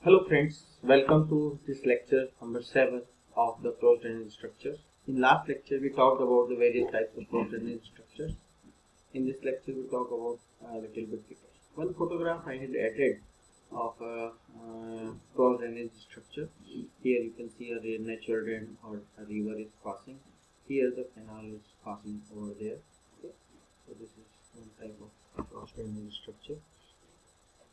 Hello friends, welcome to this lecture number 7 of the closed drainage structures. In last lecture we talked about the various types of closed drainage structures. In this lecture we talk about a little bit different. One photograph I had added of a closed drainage structure. Here you can see a natural drain or a river is passing. Here the canal is passing over there. Okay. So this is one type of closed drainage structure.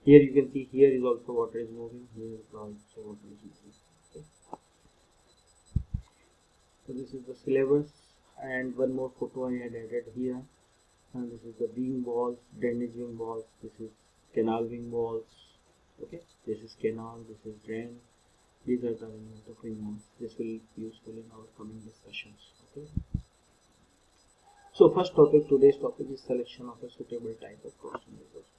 Here you can see here is also water is moving, here is also water is moving. Okay. So this is the syllabus, and one more photo I had added here. And this is the wing walls, drainage wing walls, this is canal wing walls. Okay, this is canal, this is drain. These are the wing walls. This will be useful in our coming discussions. Okay. So first topic, today's topic is selection of a suitable type of crossing resource.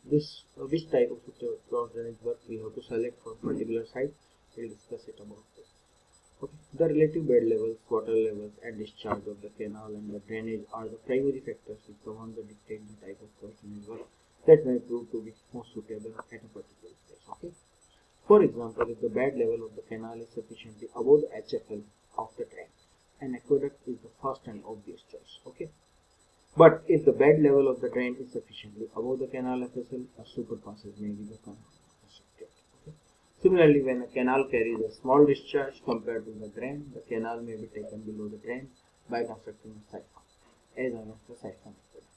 Which type of closed drainage work we have to select for particular site, we'll discuss it about this. Okay. The relative bed levels, water levels and discharge of the canal and the drainage are the primary factors which govern the dictate the type of closed drainage work that may prove to be most suitable at a particular place. Okay. For example, if the bed level of the canal is sufficiently above the HFL of the drain, an aqueduct is the first and obvious choice. Okay. But if the bed level of the drain is sufficiently above the canal FSL, a superpassage may be constructed. Okay. Similarly, when a canal carries a small discharge compared to the drain, the canal may be taken below the drain by constructing a siphon, as known as the siphon aqueduct,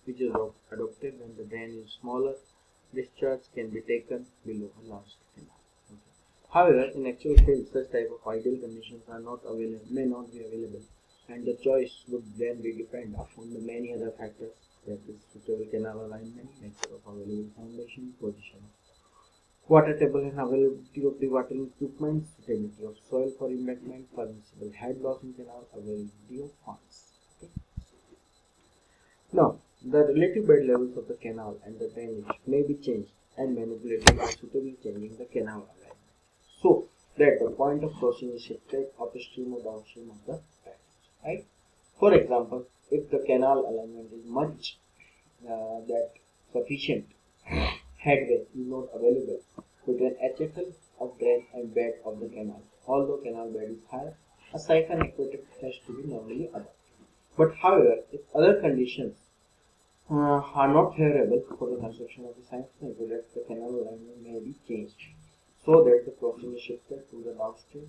which is adopted when the drain is smaller. Discharge can be taken below a large canal. Okay. However, in actual case, such type of ideal conditions are not available, may not be available, and the choice would then be depend upon the many other factors, that is suitable canal alignment, nature of available foundation, position of water table and availability of the watering equipment, suitability of soil for embankment, permissible head loss in canal, availability of funds. Okay. Now, the relative bed levels of the canal and the drainage may be changed and manipulated by suitably changing the canal alignment, so that the point of crossing is shifted upstream or downstream of the drainage. Right? For example, if the canal alignment is much that sufficient headway is not available between HFL of drain and bed of the canal, although canal bed is higher, a siphon aqueduct has to be normally adopted. But however, if other conditions are not favorable for the construction of the siphon aqueduct, the canal alignment may be changed so that the crossing is shifted to the downstream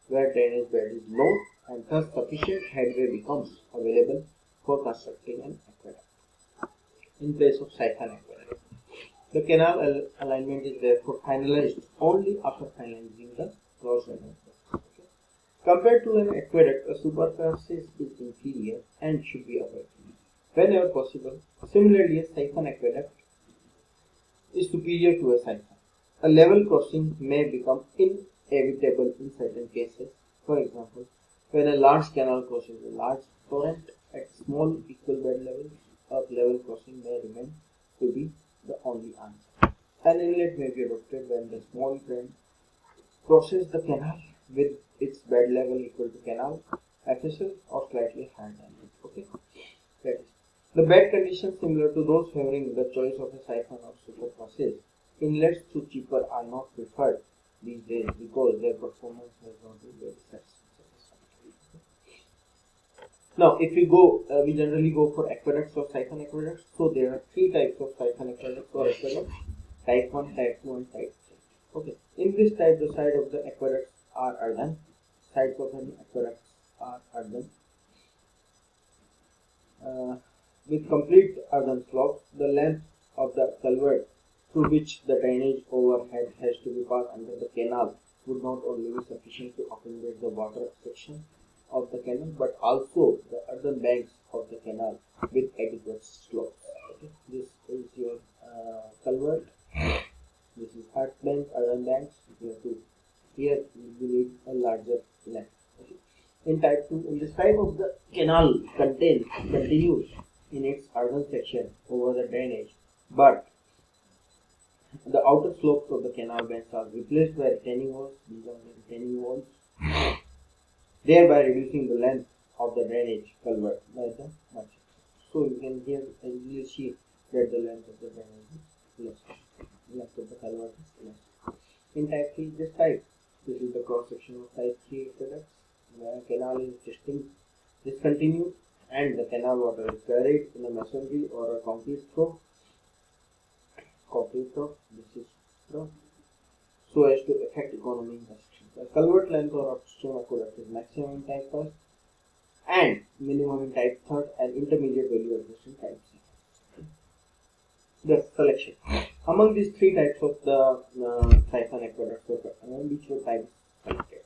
where drainage bed is low, and thus sufficient headway becomes available for constructing an aqueduct in place of siphon aqueduct. The canal alignment is therefore finalized only after finalizing the closed drainage. Okay. Compared to an aqueduct, a superpassage is inferior and should be avoided whenever possible. Similarly, a siphon aqueduct is superior to a siphon. A level crossing may become inevitable in certain cases. For example, when a large canal crosses a large torrent at small equal bed levels, a level crossing may remain to be the only answer. An inlet may be adopted when the small drain crosses the canal with its bed level equal to canal FSL or slightly higher than it. Okay. That is, the bed conditions similar to those favoring the choice of a siphon or superpassage. Inlets through cheaper are not preferred these days because their performance has not been very satisfactory. Now, if we go, we generally go for aqueducts or siphon aqueducts. So there are three types of siphon aqueducts or aqueducts: type 1, type 2, and type 3. Okay. In this type, the side of the aqueducts are earthen. Sides of the aqueducts are earthen. With complete earthen slopes, the length of the culvert through which the drainage overhead has to be passed under the canal would not only be sufficient to accommodate the water section of the canal, but also the earthen banks of the canal with adequate slopes. Okay. This is your culvert. This is earthen banks. Here you need a larger length. Okay. In type 2, in this type of the canal continues in its earthen section over the drainage, but the outer slopes of the canal banks are replaced by retaining walls. These are the retaining walls, thereby reducing the length of the drainage culvert by the much. So you can here easily see that the length of the drainage is less, length of the culvert is less. In type 3, this type. This is the cross section of type 3 aqueducts, where canal is discontinued and the canal water is carried in a masonry or a concrete throw. This is throw, so as to affect economy in the section. The culvert length or upstream aqueduct is maximum in type 1 and minimum in type 3 and intermediate value exists in type 6. The selection. Among these three types of the siphon aqueducts, which were types selected?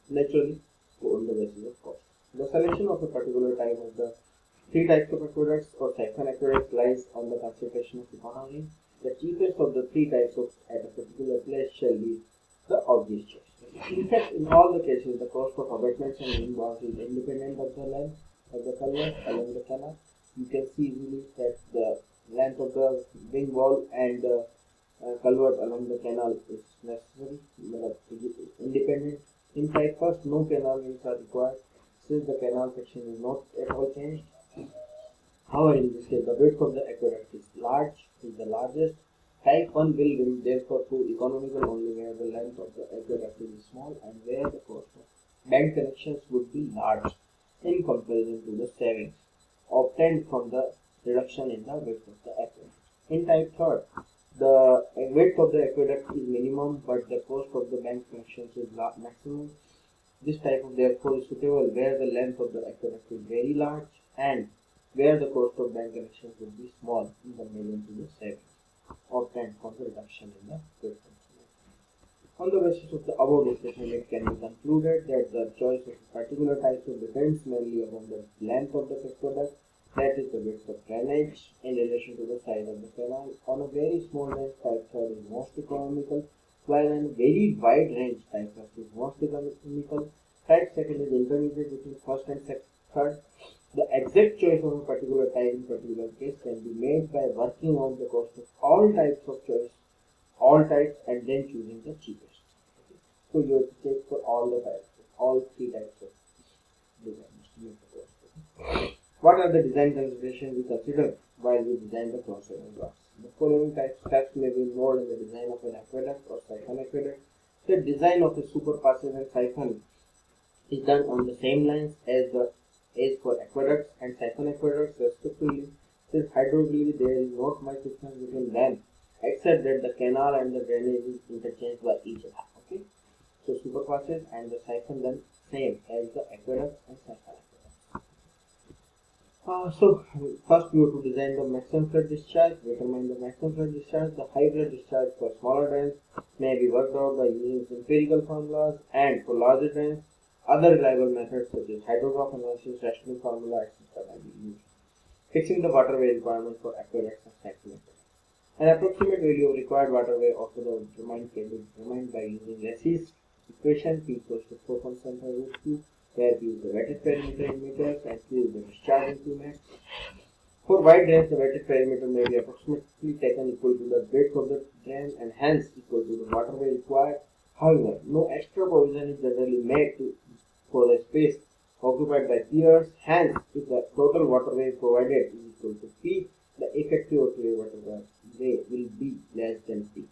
Naturally, on the basis of cost. The selection of a particular type of the three types of aqueducts or siphon aqueducts lies on the consideration of economy. The cheapest of the three types of at a particular place shall be the obvious choice. In fact, in all the cases, the cost of abutments and wing walls is independent of the length of the culvert along the canal. You can see easily that the length of the wing wall and the culvert along the canal is necessary, independent. In type 1, no canal wings are required since the canal section is not at all changed. However, in this case, the width of the aqueduct is the largest. Type 1 will therefore prove economical only where the length of the aqueduct is small and where the cost of bank connections would be large in comparison to the savings obtained from the reduction in the width of the aqueduct. In type 3, the width of the aqueduct is minimum but the cost of the bank connections is maximum. This type of therefore is suitable where the length of the aqueduct is very large and where the cost of bank connections would be small in comparison to the savings obtained from the reduction in the width. On the basis of the above discussion, it can be concluded that the choice of a particular type depends mainly upon the length of the aqueduct, that is the width of drainage, in relation to the size of the canal. On a very small range, type 3 is most economical, while in a very wide range, type 1 is most economical. Type 2 is intermediate between first and third. The exact choice of a particular type in particular case can be made by working out the cost of all types and then choosing the cheapest. So you have to check for all three types of designs to make the cost. What are the design considerations we consider while we design the cross-section blocks? The following steps may be involved in the design of an aqueduct or siphon aqueduct. The design of a superpassage and siphon is done on the same lines as for aqueducts and siphon aqueducts respectively. Since hydraulically there is not much difference between them except that the canal and the drainage is interchanged by each other. Okay, so superpassage and the siphon done same as the aqueducts and siphon aqueducts. So first we have to design the maximum flood discharge. Determine the maximum flood discharge. The high flood discharge for smaller drains may be worked out by using empirical formulas, and for larger drains other reliable methods such as hydrograph analysis, rational formula, etc. may be used. Fixing the waterway requirement for aqueducts and siphon aqueducts. An approximate value of required waterway of the determined can be determined by using Lacy's equation P equals to 4.75 root Q, where P is the wetted perimeter in meters and Q is the discharge in cubic. For wide drains, the wetted perimeter may be approximately taken equal to the width of the drain and hence equal to the waterway required. However, no extra provision is generally made for the space occupied by piers. Hence, if the total waterway provided is equal to P, the effective waterway will be less than P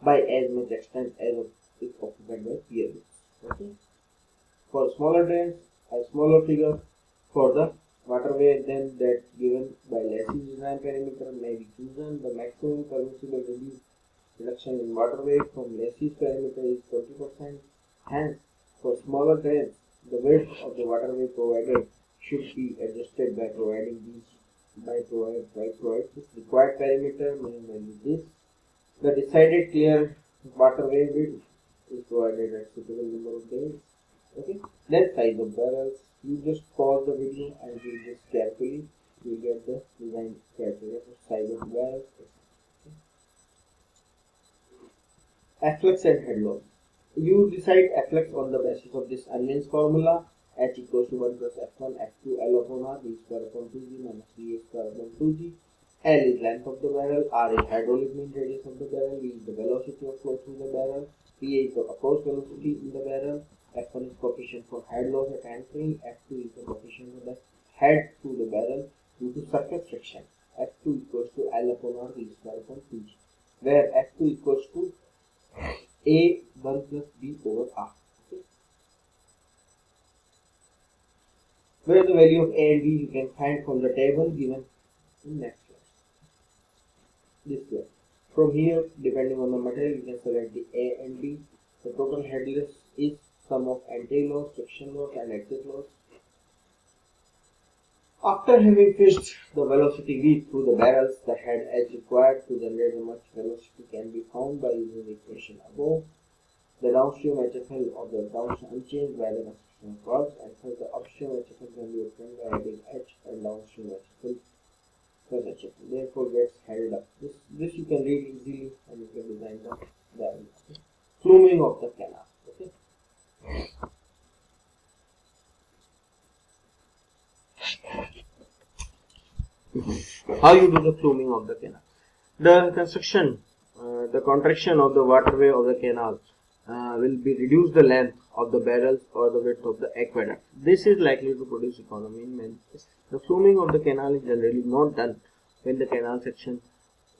by as much extent as is occupied by pier widths. Okay. For smaller drains, a smaller figure for the waterway than that given by Lacy's design perimeter may be chosen. The maximum permissible reduction in waterway from Lacy's perimeter is 20%. Hence, for smaller drains, the width of the waterway provided should be adjusted by providing this required perimeter, meaning this. The decided clear waterway width is provided at suitable number of days. Okay. Then size of barrels. You just pause the video and you just carefully you get the design criteria for size of barrels. Afflux and head loss. You decide afflux on the basis of this Onions formula. H equals to 1 plus F1 F2 L upon R, V square upon 2G minus V square upon 2G. L is length of the barrel, R is hydraulic mean radius of the barrel, V is the velocity of flow through the barrel, P is the approach velocity in the barrel, F1 is coefficient for head loss at entry, F2 is the coefficient for the head through the barrel due to surface friction. F2 equals to L upon R, V square upon 2G, where F2 equals to A1 plus B over R. Okay. Where the value of A and B you can find from the table given in next slide. This way. From here, depending on the material, you can select the A and B. The total head loss is sum of anti-loss, friction loss, and exit loss. After having fixed the velocity V through the barrels, the head as required to generate the much velocity can be found by using the equation above. The downstream HFL of the downstream unchanged by the construction of works, and thus the upstream HFL can be obtained by adding H and downstream HFL plus HFL. Therefore, gets held up. This you can read easily, and you can design the barrel. Okay. Pluming of the canal. Okay. How you do the pluming of the canal? The construction, the contraction of the waterway of the canal will be reduce the length of the barrels or the width of the aqueduct. This is likely to produce economy in many cases. The pluming of the canal is generally not done when the canal section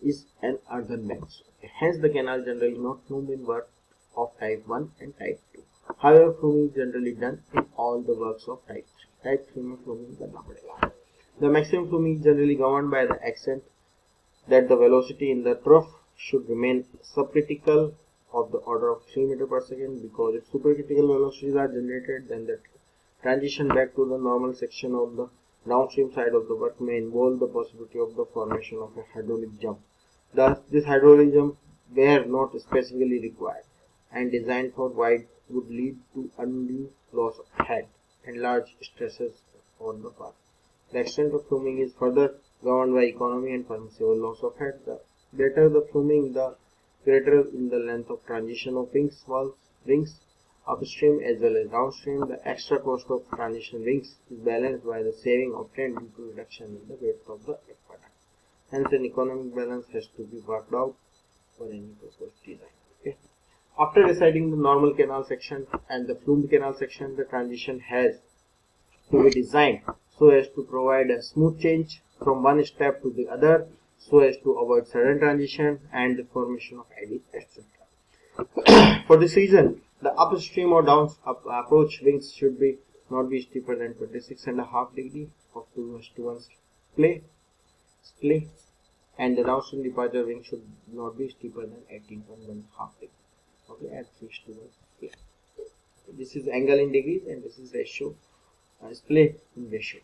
is an earthen bench. Hence, the canal generally not plumed in work of type 1 and type 2. However, pluming is generally done in all the works of type 3. Type 3 में pluming करना पड़ेगा. The maximum pluming is generally governed by the extent that the velocity in the trough should remain subcritical of the order of 3 meters per second. Because if supercritical velocities are generated, then the transition back to the normal section of the downstream side of the work may involve the possibility of the formation of a hydraulic jump. Thus, this hydraulic jump, where not specifically required and designed for wide, would lead to undue loss of head and large stresses on the path. The extent of pluming is further governed by economy and permissible loss of head. The greater the pluming, the greater in the length of transition of rings upstream as well as downstream. The extra cost of transition rings is balanced by the saving obtained due to reduction in the width of the aqueduct. Hence, an economic balance has to be worked out for any proposed design. Okay. After deciding the normal canal section and the plumed canal section, the transition has to be designed so as to provide a smooth change from one step to the other, so as to avoid sudden transition and the formation of eddy, etc. For this reason, the upstream or down approach wings should not be steeper than 26.5 degrees of 2:1 split, and the downstream departure wing should not be steeper than 18.1 degrees. Okay, at 3:1 split. This is angle in degrees, and this is ratio. Split in ratio.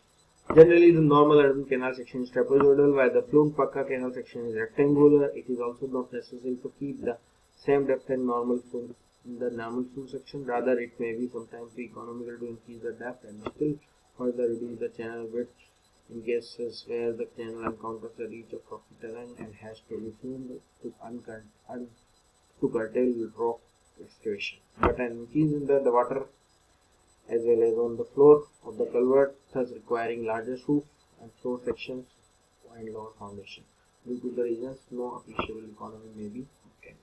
Generally, the normal earthen canal section is trapezoidal, while the plumed Pakka canal section is rectangular. It is also not necessary to keep the same depth and normal plume in the normal plume section. Rather, it may be sometimes be economical to increase the depth and still further reduce the channel width in cases where the channel encounters a reach of rocky terrain and has to be plumed to curtail rock excavation. But an increase in the water as well as on the floor of the culvert, thus requiring larger roof and floor sections and lower foundation. Due to the reasons, no appreciable economy may be obtained.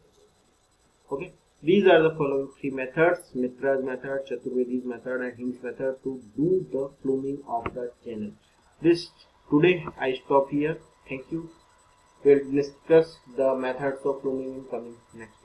Okay, these are the following three methods: Mitra's method, Chaturvedi's method, and Hind's method to do the pluming of the channel. Today I stop here. Thank you. We'll discuss the methods of pluming in coming next.